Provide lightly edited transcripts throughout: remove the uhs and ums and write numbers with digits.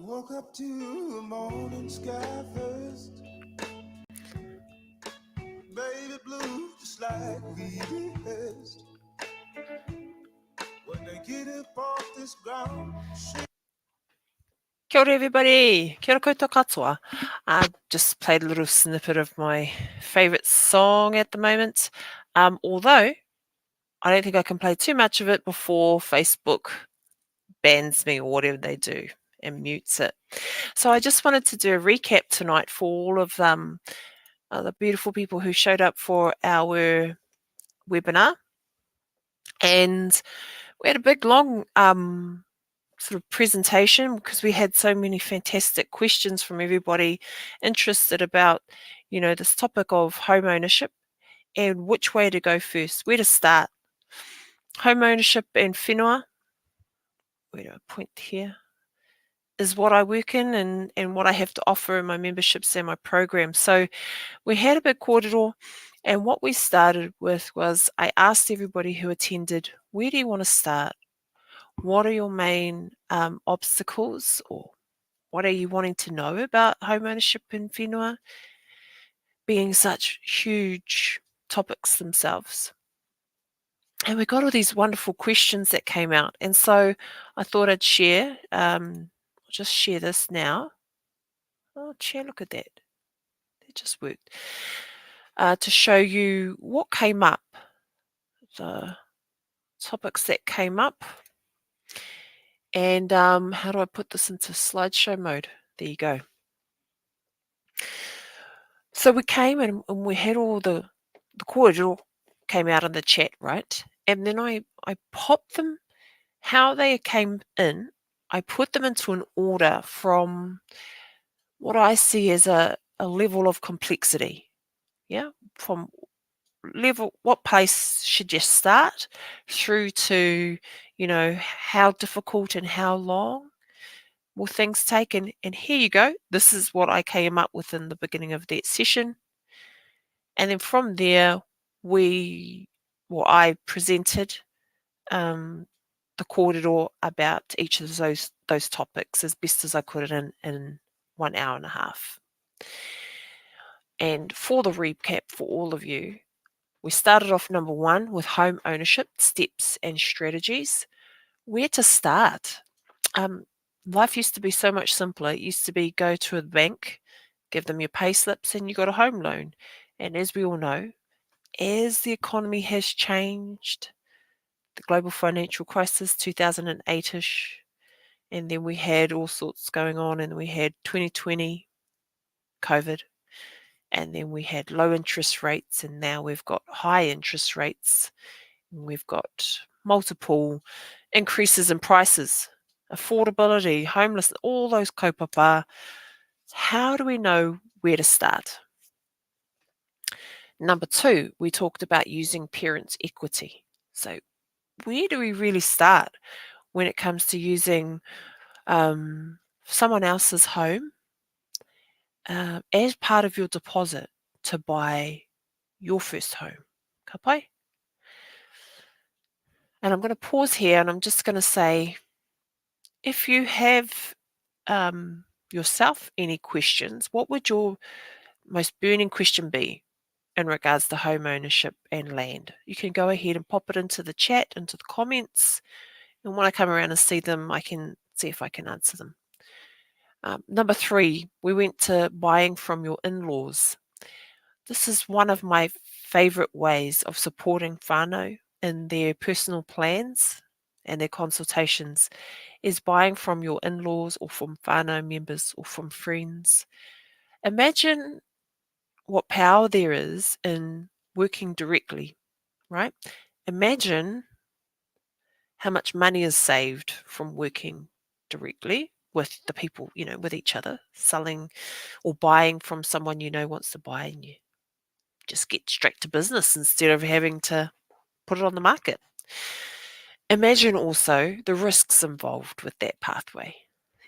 woke up to the morning sky first. Baby blue, just like we rehearsed. When they get up off this ground. Kia ora everybody, kia ora koutou katoa. I just played a little snippet of my favourite song at the moment. Although, I don't think I can play too much of it before Facebook bans me or whatever they do and mutes it. So I just wanted to do a recap tonight for all of the beautiful people who showed up for our webinar. And we had a big, long sort of presentation because we had so many fantastic questions from everybody interested about, this topic of home ownership and which way to go first, where to start. Home ownership and whenua, where do I point here, is what I work in and what I have to offer in my memberships and my programs. So we had a big korero, and what we started with was I asked everybody who attended, where do you want to start? What are your main obstacles, or what are you wanting to know about home ownership and whenua, being such huge topics themselves? And we got all these wonderful questions that came out. And so I thought I'd share, I'll just share this now. Oh, share, look at that. It just worked. To show you what came up, the topics that came up. And how do I put this into slideshow mode? There you go. So we came and we had all the korero came out in the chat, right? And then I popped them, how they came in, I put them into an order from what I see as a level of complexity. Yeah, from level, what place should you start, through to, how difficult and how long will things take. And here you go. This is what I came up with in the beginning of that session. And then from there, I presented the korero about each of those topics as best as I could in 1 hour and a half. And for the recap for all of you, we started off number 1 with home ownership, steps and strategies. Where to start? Life used to be so much simpler. It used to be go to a bank, give them your pay slips, and you got a home loan. And as we all know, as the economy has changed, the global financial crisis, 2008-ish, and then we had all sorts going on, and we had 2020, COVID, and then we had low interest rates, and now we've got high interest rates, and we've got multiple increases in prices, affordability, homelessness, all those kaupapa. How do we know where to start? Number 2, we talked about using parents' equity. So where do we really start when it comes to using someone else's home as part of your deposit to buy your first home? Ka pai? And I'm going to pause here, and I'm just going to say, if you have yourself any questions, what would your most burning question be in regards to home ownership and land? You can go ahead and pop it into the chat, into the comments, and when I come around and see them, I can see if I can answer them. Number 3, we went to buying from your in-laws. This is one of my favourite ways of supporting whānau in their personal plans and their consultations, is buying from your in-laws or from whānau members or from friends. Imagine what power there is in working directly, right? Imagine how much money is saved from working directly with the people, with each other, selling or buying from someone wants to buy, and you just get straight to business instead of having to put it on the market. Imagine also the risks involved with that pathway.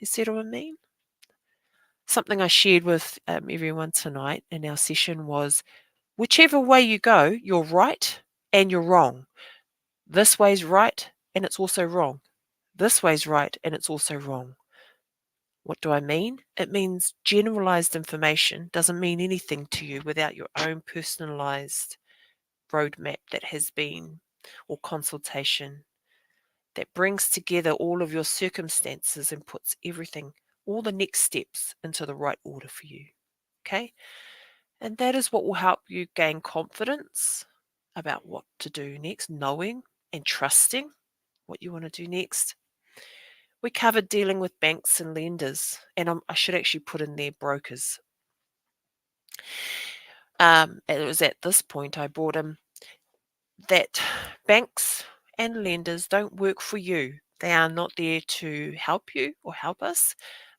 You see what I mean? Something I shared with everyone tonight in our session was, whichever way you go, you're right and you're wrong. This way's right and it's also wrong. This way's right and it's also wrong. What do I mean? It means generalized information doesn't mean anything to you without your own personalized roadmap that has been, or consultation, that brings together all of your circumstances and puts everything, all the next steps, into the right order for you. Okay? And that is what will help you gain confidence about what to do next, knowing and trusting what you want to do next. We covered dealing with banks and lenders, and I should actually put in there brokers. It was at this point I brought in that banks and lenders don't work for you. They are not there to help you or help us.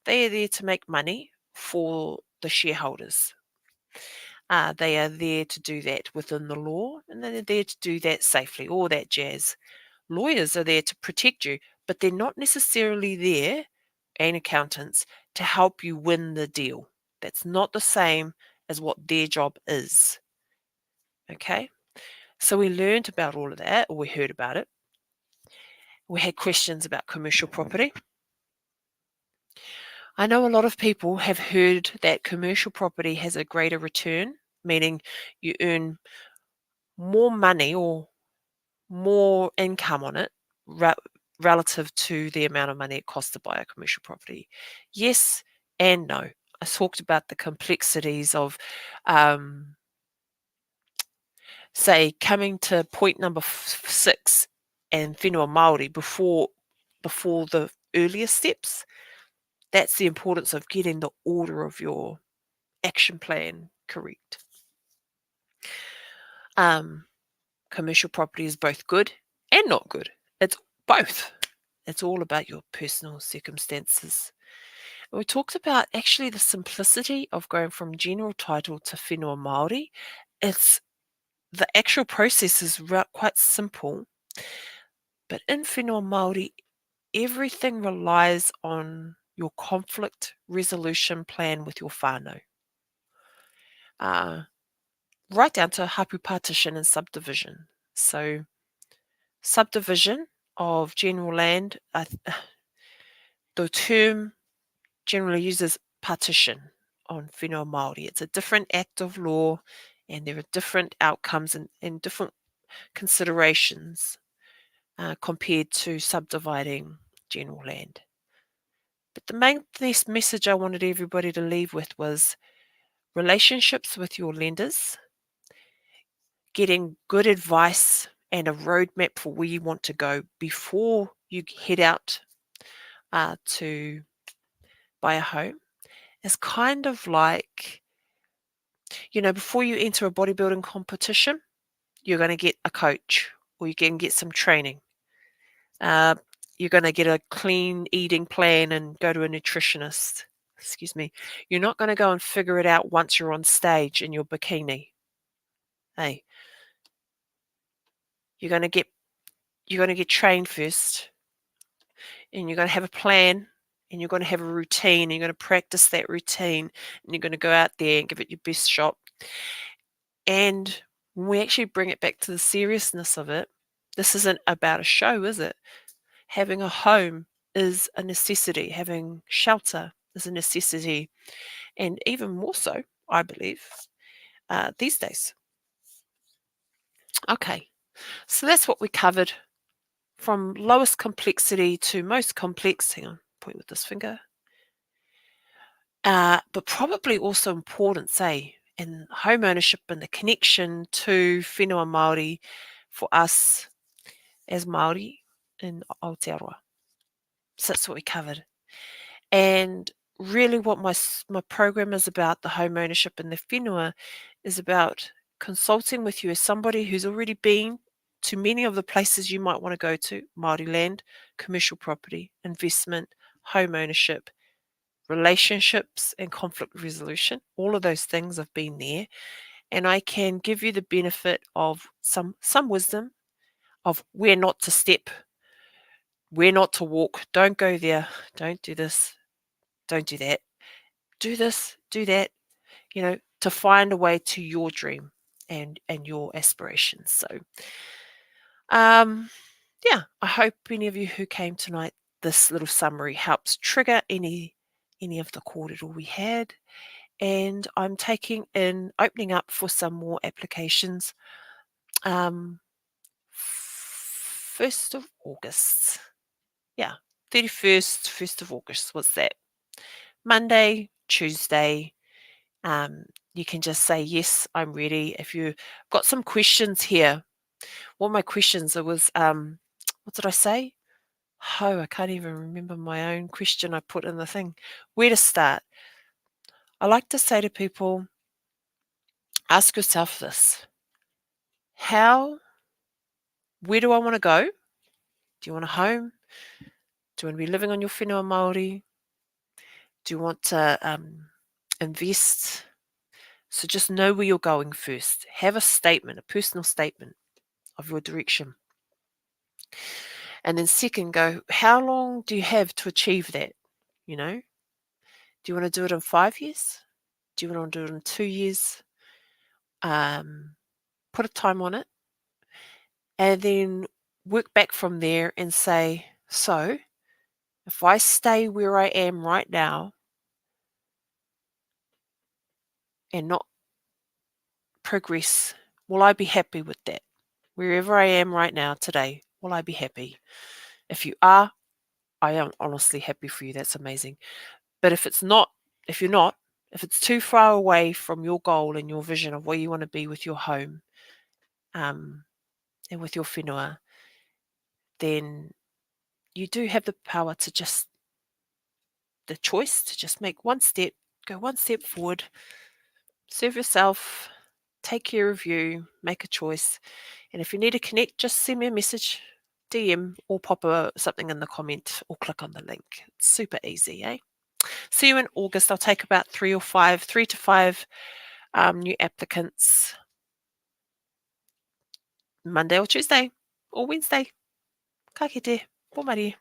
They are there to make money for the shareholders. They are there to do that within the law, and they're there to do that safely, all that jazz. Lawyers are there to protect you, but they're not necessarily there, and accountants, to help you win the deal. That's not the same as what their job is. Okay? So we learned about all of that, or we heard about it. We had questions about commercial property. I know a lot of people have heard that commercial property has a greater return, meaning you earn more money or more income on it relative to the amount of money it costs to buy a commercial property. Yes and no. I talked about the complexities of, say, coming to point number 6 and whenua Māori before the earlier steps. That's the importance of getting the order of your action plan correct. Commercial property is both good and not good. It's both. It's all about your personal circumstances. We talked about actually the simplicity of going from general title to whenua Māori. It's the actual process is quite simple, but in whenua Māori, everything relies on your conflict resolution plan with your whānau. Right down to hapu partition and subdivision. So subdivision of general land, the term generally uses partition on whenua Māori. It's a different act of law, and there are different outcomes and different considerations compared to subdividing general land. But the main message I wanted everybody to leave with was relationships with your lenders, getting good advice and a roadmap for where you want to go before you head out to buy a home. Is kind of like, before you enter a bodybuilding competition, you're going to get a coach or you can get some training. You're going to get a clean eating plan and go to a nutritionist. Excuse me. You're not going to go and figure it out once you're on stage in your bikini. Hey, you're going to get trained first, and you're going to have a plan, and you're going to have a routine, and you're going to practice that routine, and you're going to go out there and give it your best shot. And when we actually bring it back to the seriousness of it, this isn't about a show, is it? Having a home is a necessity. Having shelter is a necessity. And even more so, I believe, these days. Okay, so that's what we covered, from lowest complexity to most complex. Hang on, point with this finger. But probably also important, say, in home ownership and the connection to whenua Māori for us as Māori in Aotearoa. So that's what we covered. And really what my program is about, the home ownership and the whenua, is about consulting with you as somebody who's already been to many of the places you might want to go to: Māori land, commercial property, investment, home ownership, relationships and conflict resolution. All of those things have been there. And I can give you the benefit of some wisdom of where not to step, where not to walk. Don't go there. Don't do this. Don't do that. Do this, do that, to find a way to your dream and your aspirations. So, yeah, I hope any of you who came tonight, this little summary helps trigger any any of the korero we had, and I'm opening up for some more applications 1st of August. Yeah, 31st, 1st of August. What's that? Monday, Tuesday. You can just say, yes, I'm ready. If you've got some questions here, what my questions, it was, what did I say? Oh, I can't even remember my own question I put in the thing. Where to start? I like to say to people, ask yourself this. Where do I want to go? Do you want a home? Do you want to be living on your whenua Māori? Do you want to invest? So just know where you're going first. Have a statement, a personal statement of your direction. And then second, go, how long do you have to achieve that? You know, do you want to do it in 5 years? Do you want to do it in 2 years? Put a time on it, and then work back from there and say, so if I stay where I am right now and not progress, will I be happy with that? Wherever I am right now today, will I be happy? If you are, I am honestly happy for you. That's amazing. But if it's not, if you're not, if it's too far away from your goal and your vision of where you want to be with your home and with your whenua, then you do have the power to the choice to just make one step, go one step forward, serve yourself, take care of you, make a choice. And if you need to connect, just send me a message, DM, or pop something in the comment or click on the link. It's super easy, eh? See you in August. I'll take about 3 to 5 new applicants Monday or Tuesday or Wednesday. Ka kite, pō mari.